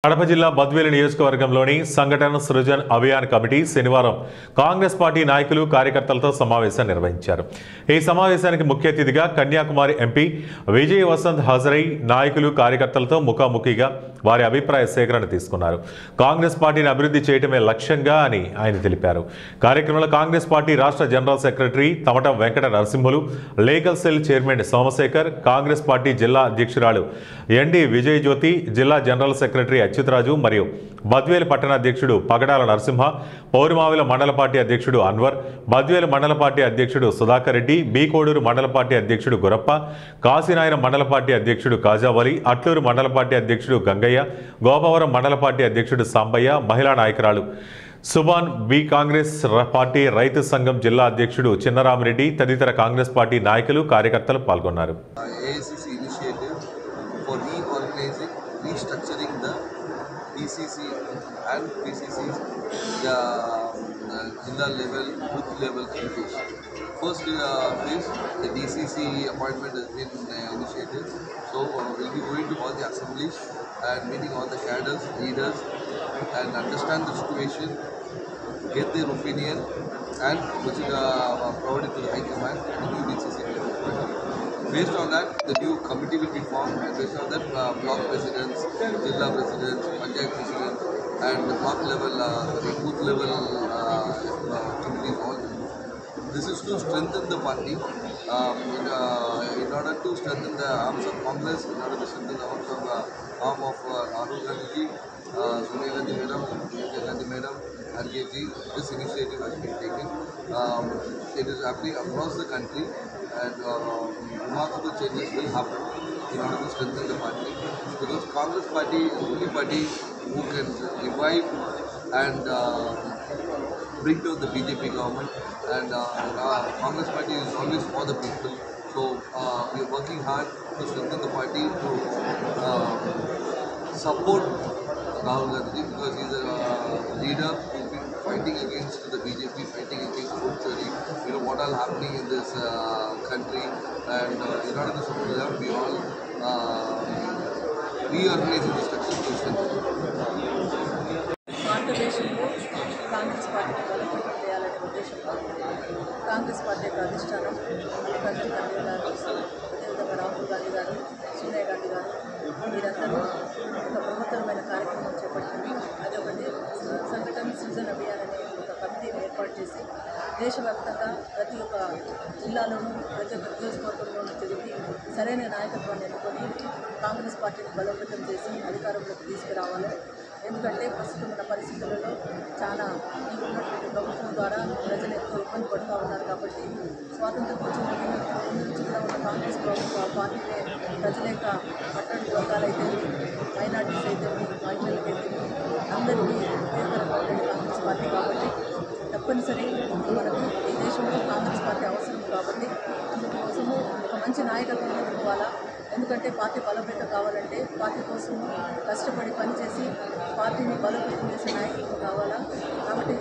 కడప జిల్లా బద్వేలు నియోజకవర్గంలోని సంఘటన సృజన్ అభియాన్ కమిటీ శనివారం కాంగ్రెస్ పార్టీ నాయకులు కార్యకర్తలతో సమావేశం నిర్వహించారు। ఈ సమావేశానికి ముఖ్య అతిథిగా కన్యాకుమారి ఎంపీ విజయ్ వసంత్ హాజరై నాయకులు కార్యకర్తలతో ముఖాముఖిగా వారి అభిప్రాయ సేకరణ తీసుకున్నారు। కాంగ్రెస్ పార్టీని అభివృద్ధి చేయడమే లక్ష్యంగా అని ఆయన తెలిపారు। కార్యక్రమంలో కాంగ్రెస్ పార్టీ రాష్ట్ర general secretary Tamatam Venkata Narasimhulu, legal cell chairman Somashekar, Congress party జిల్లా అధ్యక్షురాలు ఎన్డి విజయ్ జ్యోతి, జిల్లా జనరల్ సెక్రటరీ అచ్యుతరాజు మరియు బద్వేలు పట్టణ అధ్యక్షుడు పగడాల నరసింహ, పౌరిమావిల మండల పార్టీ అధ్యక్షుడు అన్వర్, బద్వేలు మండల పార్టీ అధ్యక్షుడు సుధాకర్ రెడ్డి, బి కోడూరు మండల పార్టీ అధ్యక్షుడు గురప్ప, కాశీనాయన మండల పార్టీ అధ్యక్షుడు కాజావలి, అట్లూరు మండల పార్టీ అధ్యక్షుడు గంగయ్య, గోపవరం మండల పార్టీ అధ్యక్షుడు సాంబయ్య, మహిళా నాయకురాలు సుబాన్, బి కాంగ్రెస్ పార్టీ రైతు సంఘం జిల్లా అధ్యక్షుడు చిన్నరామిరెడ్డి తదితర కాంగ్రెస్ పార్టీ నాయకులు కార్యకర్తలు పాల్గొన్నారు। Restructuring the DCC and PCCs, the Jilla level, booth level committees. First phase, the DCC appointment has been initiated. So we'll be going to all the assemblies and meeting all the cadres, leaders, and understand the situation, get their opinion, and provide it to the High Command and the new DCC. Based on that, the new committee will be formed, and based on that, block presidents, Jilla presidents, Panchayat presidents, and the block level, booth level committees all. This is to strengthen the party, in order to strengthen the arms of Congress, in order to strengthen the arm of Rahul Gandhi, Sonia Gandhi Madam, Priyanka Gandhi Madam, RKG. This initiative has been taken. It is happening across the country, and remarkable changes will happen in order to strengthen the party, because Congress party is the only party who can revive and bring down the BJP government, and Congress party is always for the people. So we are working hard to strengthen the party, to support Rahul Gandhi, because he is a leader who has been fighting against the BJP, fighting against Modi. You know what all happening in this country, and in order to support them, we all reorganizing the structure to strengthen. భారతదేశంలో కాంగ్రెస్ పార్టీని బలోపేతం చేయాలనే ఉద్దేశంతో Congress party అధిష్టానం మల్లికార్జున ఖర్గే గారు, అదేవిధంగా రాహుల్ గాంధీ గారు, సోనియా గాంధీ గారు, వీరందరూ ఒక బృహత్తరమైన కార్యక్రమం చేపట్టింది। అదొకటి సంఘటన సృజన్ అభియాన్ అనే ఒక కమిటీని ఏర్పాటు చేసి దేశవ్యాప్తంగా ప్రతి ఒక్క జిల్లాలోనూ, ప్రతి ఒక్క నియోజకవర్గంలోనూ తిరిగి సరైన నాయకత్వాన్ని ఎన్నుకొని కాంగ్రెస్ పార్టీని బలోపేతం చేసి అధికారంలోకి తీసుకురావాలి। ఎందుకంటే ప్రస్తుతం ఉన్న పరిస్థితులలో చాలా ఈ ఉన్నటువంటి ప్రభుత్వం ద్వారా ప్రజలు ఎక్కువ ఇబ్బంది పడుతూ ఉన్నారు। కాబట్టి స్వాతంత్రం వచ్చిన ముందు నుంచి కూడా ఉన్న కాంగ్రెస్ పార్టీనే ప్రజల యొక్క అట్టడి వర్గాలైతే, మైనార్టీస్ అయితే, మహిళలకైతే అందరికీ ఉపయోగకరంగా ఉండేది కాంగ్రెస్ పార్టీ। కాబట్టి తప్పనిసరి మనకు ఈ దేశంలో కాంగ్రెస్ పార్టీ అవసరం కాబట్టి అందుకోసము ఒక మంచి నాయకత్వం ఎన్నుకోవాలా। ఎందుకంటే పార్టీ బలోపేతం కావాలంటే పార్టీ కోసం కష్టపడి పనిచేసి పార్టీని బలోపేతం చేసే నాయకులు కావాలా। కాబట్టి